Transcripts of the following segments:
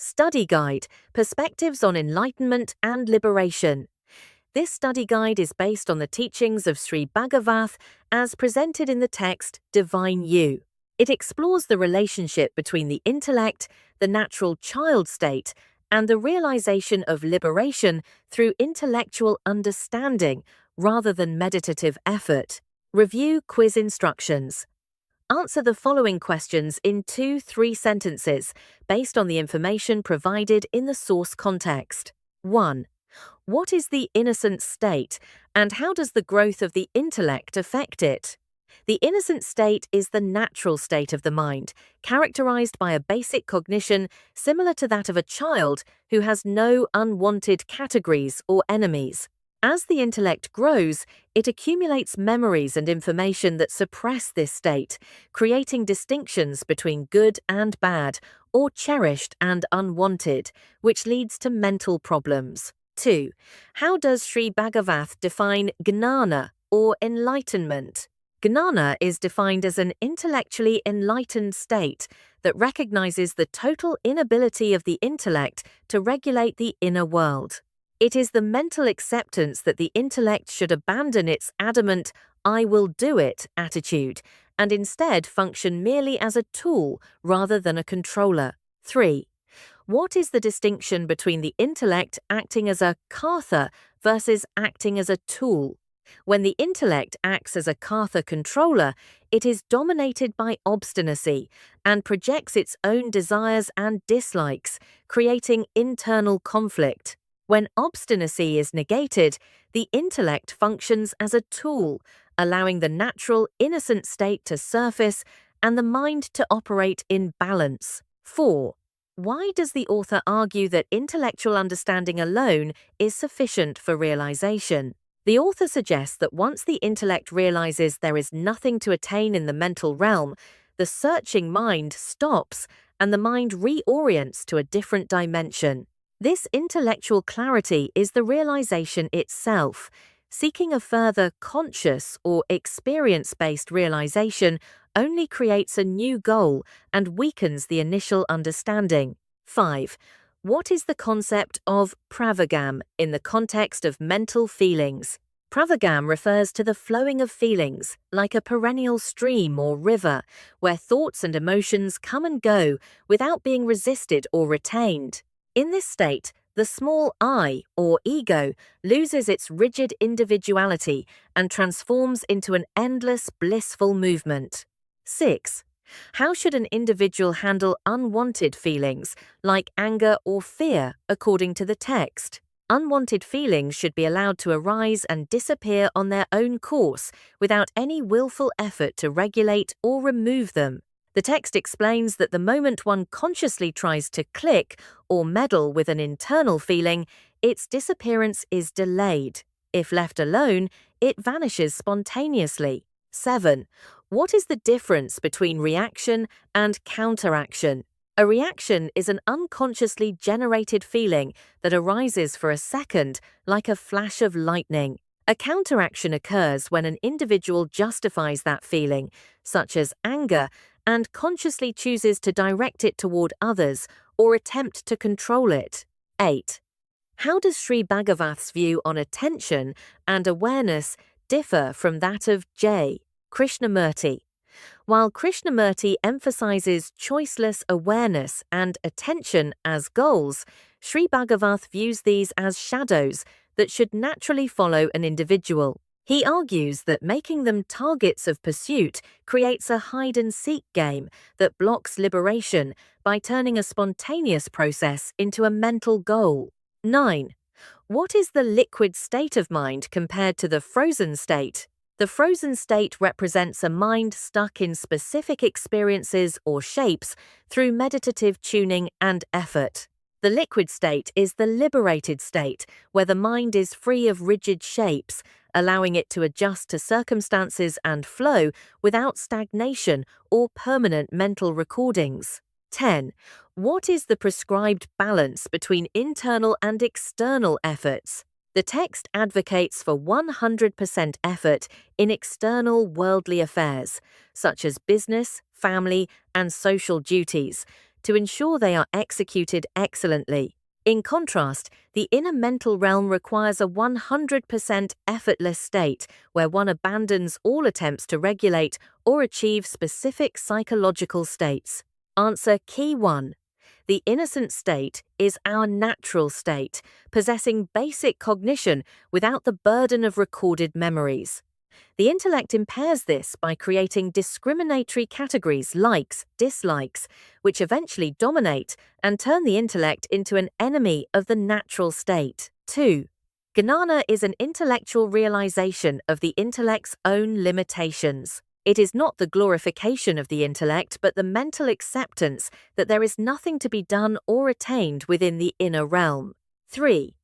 Study Guide, Perspectives on Enlightenment and Liberation. This study guide is based on the teachings of Sri Bhagavath as presented in the text Divine You. It explores the relationship between the intellect, the natural child state, and the realization of liberation through intellectual understanding rather than meditative effort. Review quiz instructions. Answer the following questions in 2-3 sentences based on the information provided in the source context. 1. What is the innocent state, and how does the growth of the intellect affect it? The innocent state is the natural state of the mind, characterized by a basic cognition similar to that of a child who has no unwanted categories or enemies. As the intellect grows, it accumulates memories and information that suppress this state, creating distinctions between good and bad, or cherished and unwanted, which leads to mental problems. 2. How does Sri Bhagavath define gnana, or enlightenment? Gnana is defined as an intellectually enlightened state that recognizes the total inability of the intellect to regulate the inner world. It is the mental acceptance that the intellect should abandon its adamant, "I will do it" attitude, and instead function merely as a tool rather than a controller. 3. What is the distinction between the intellect acting as a kartha versus acting as a tool? When the intellect acts as a kartha controller, it is dominated by obstinacy and projects its own desires and dislikes, creating internal conflict. When obstinacy is negated, the intellect functions as a tool, allowing the natural, innocent state to surface and the mind to operate in balance. 4. Why does the author argue that intellectual understanding alone is sufficient for realization? The author suggests that once the intellect realizes there is nothing to attain in the mental realm, the searching mind stops and the mind reorients to a different dimension. This intellectual clarity is the realization itself. Seeking a further conscious or experience-based realization only creates a new goal and weakens the initial understanding. 5. What is the concept of pravagam in the context of mental feelings? Pravagam refers to the flowing of feelings, like a perennial stream or river, where thoughts and emotions come and go without being resisted or retained. In this state, the small I, or ego, loses its rigid individuality and transforms into an endless, blissful movement. 6. How should an individual handle unwanted feelings, like anger or fear, according to the text? Unwanted feelings should be allowed to arise and disappear on their own course without any willful effort to regulate or remove them. The text explains that the moment one consciously tries to click or meddle with an internal feeling, its disappearance is delayed. If left alone, it vanishes spontaneously. 7. What is the difference between reaction and counteraction? A reaction is an unconsciously generated feeling that arises for a second, like a flash of lightning. A counteraction occurs when an individual justifies that feeling, such as anger, and consciously chooses to direct it toward others or attempt to control it. 8. How does Sri Bhagavath's view on attention and awareness differ from that of J. Krishnamurti? While Krishnamurti emphasizes choiceless awareness and attention as goals, Sri Bhagavath views these as shadows that should naturally follow an individual. He argues that making them targets of pursuit creates a hide-and-seek game that blocks liberation by turning a spontaneous process into a mental goal. 9. What is the liquid state of mind compared to the frozen state? The frozen state represents a mind stuck in specific experiences or shapes through meditative tuning and effort. The liquid state is the liberated state, where the mind is free of rigid shapes, allowing it to adjust to circumstances and flow without stagnation or permanent mental recordings. 10. What is the prescribed balance between internal and external efforts? The text advocates for 100% effort in external worldly affairs, such as business, family, and social duties, to ensure they are executed excellently. In contrast, the inner mental realm requires a 100% effortless state where one abandons all attempts to regulate or achieve specific psychological states. Answer key 1. The innocent state is our natural state, possessing basic cognition without the burden of recorded memories. The intellect impairs this by creating discriminatory categories, likes, dislikes, which eventually dominate and turn the intellect into an enemy of the natural state. 2. Gnana is an intellectual realization of the intellect's own limitations. It is not the glorification of the intellect, but the mental acceptance that there is nothing to be done or attained within the inner realm. 3.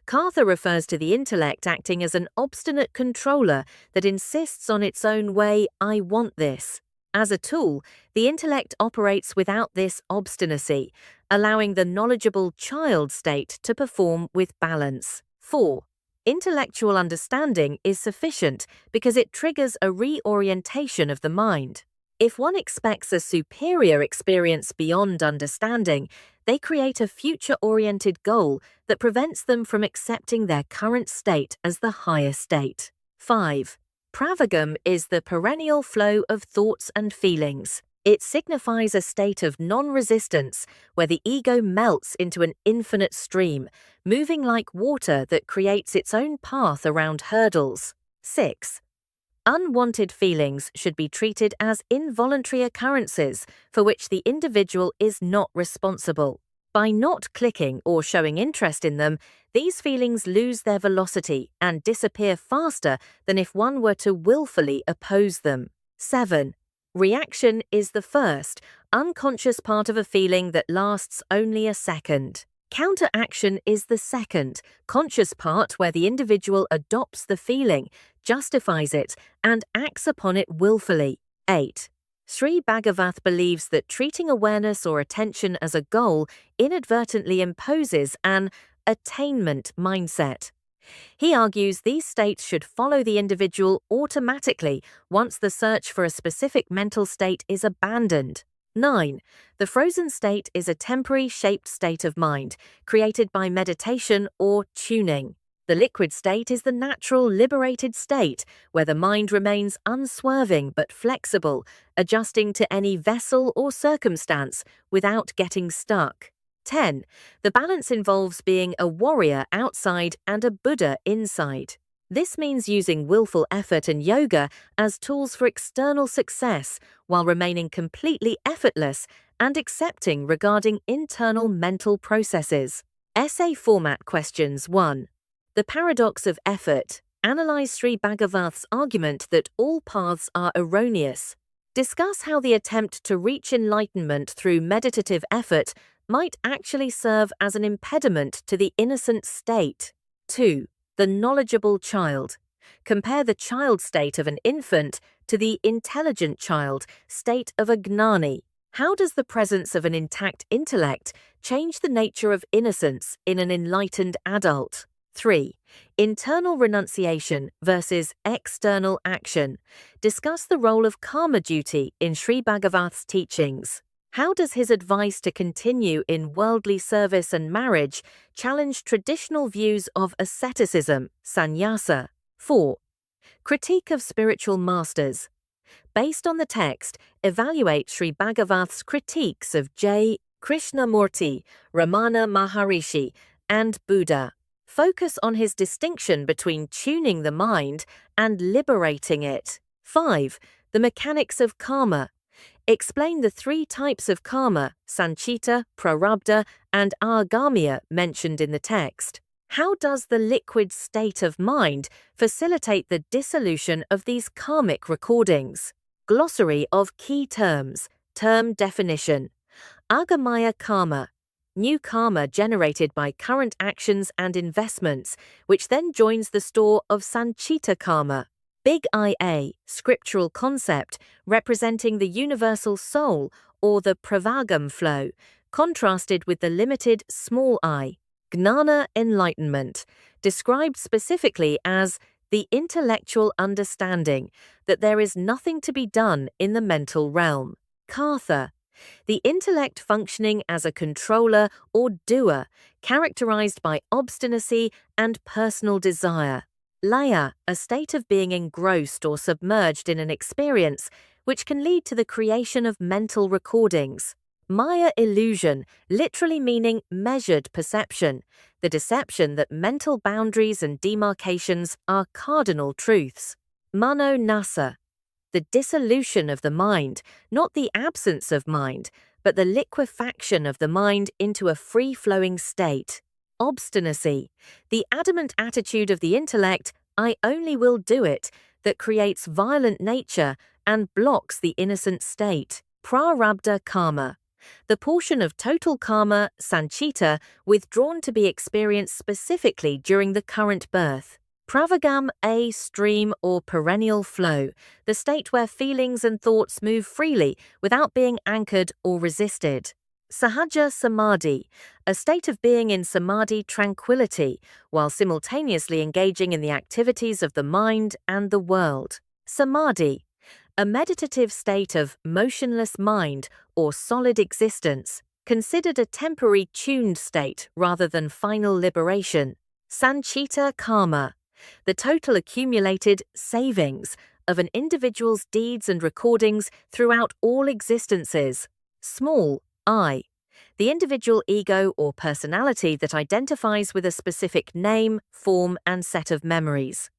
Kartha refers to the intellect acting as an obstinate controller that insists on its own way, I want this. As a tool, the intellect operates without this obstinacy, allowing the knowledgeable child state to perform with balance. 4. Intellectual understanding is sufficient because it triggers a reorientation of the mind. If one expects a superior experience beyond understanding, they create a future-oriented goal that prevents them from accepting their current state as the higher state. 5. Pravagam is the perennial flow of thoughts and feelings. It signifies a state of non-resistance where the ego melts into an infinite stream, moving like water that creates its own path around hurdles. 6. Unwanted feelings should be treated as involuntary occurrences for which the individual is not responsible. By not clicking or showing interest in them, these feelings lose their velocity and disappear faster than if one were to willfully oppose them. 7. Reaction is the first, unconscious part of a feeling that lasts only a second. Counteraction is the second, conscious part where the individual adopts the feeling, justifies it, and acts upon it willfully. 8. Sri Bhagavath believes that treating awareness or attention as a goal inadvertently imposes an attainment mindset. He argues these states should follow the individual automatically once the search for a specific mental state is abandoned. 9. The frozen state is a temporary shaped state of mind, created by meditation or tuning. The liquid state is the natural, liberated state, where the mind remains unswerving but flexible, adjusting to any vessel or circumstance without getting stuck. 10. The balance involves being a warrior outside and a Buddha inside. This means using willful effort and yoga as tools for external success while remaining completely effortless and accepting regarding internal mental processes. Essay format questions 1. The paradox of effort. Analyze Sri Bhagavath's argument that all paths are erroneous. Discuss how the attempt to reach enlightenment through meditative effort might actually serve as an impediment to the innocent state. 2. The knowledgeable child. Compare the child state of an infant to the intelligent child state of a gnani. How does the presence of an intact intellect change the nature of innocence in an enlightened adult? 3. Internal renunciation versus external action. Discuss the role of karma duty in Sri Bhagavath's teachings. How does his advice to continue in worldly service and marriage challenge traditional views of asceticism, sannyasa? 4. Critique of spiritual masters. Based on the text, evaluate Sri Bhagavath's critiques of J. Krishnamurti, Ramana Maharishi, and Buddha. Focus on his distinction between tuning the mind and liberating it. 5. The mechanics of karma. Explain the 3 types of karma, sanchita, prarabdha, and agamiya mentioned in the text. How does the liquid state of mind facilitate the dissolution of these karmic recordings? Glossary of key terms. Term definition. Agamaya karma. New karma generated by current actions and investments, which then joins the store of sanchita karma. Big IA, scriptural concept representing the universal soul or the pravagam flow, contrasted with the limited small I. Gnana enlightenment, described specifically as the intellectual understanding that there is nothing to be done in the mental realm. Kartha, The intellect functioning as a controller or doer, characterized by obstinacy and personal desire. Laya, a state of being engrossed or submerged in an experience, which can lead to the creation of mental recordings. Maya, illusion, literally meaning measured perception, the deception that mental boundaries and demarcations are cardinal truths. Mano nasa, the dissolution of the mind, not the absence of mind, but the liquefaction of the mind into a free-flowing state. Obstinacy, the adamant attitude of the intellect, I only will do it, that creates violent nature and blocks the innocent state. Prarabdha karma, the portion of total karma, sanchita, withdrawn to be experienced specifically during the current birth. Pravagam, a stream or perennial flow, the state where feelings and thoughts move freely without being anchored or resisted. Sahaja samadhi, a state of being in samadhi tranquility, while simultaneously engaging in the activities of the mind and the world. Samadhi, a meditative state of motionless mind or solid existence, considered a temporary tuned state rather than final liberation. Sanchita karma, the total accumulated savings of an individual's deeds and recordings throughout all existences. Small I, the individual ego or personality that identifies with a specific name, form, and set of memories.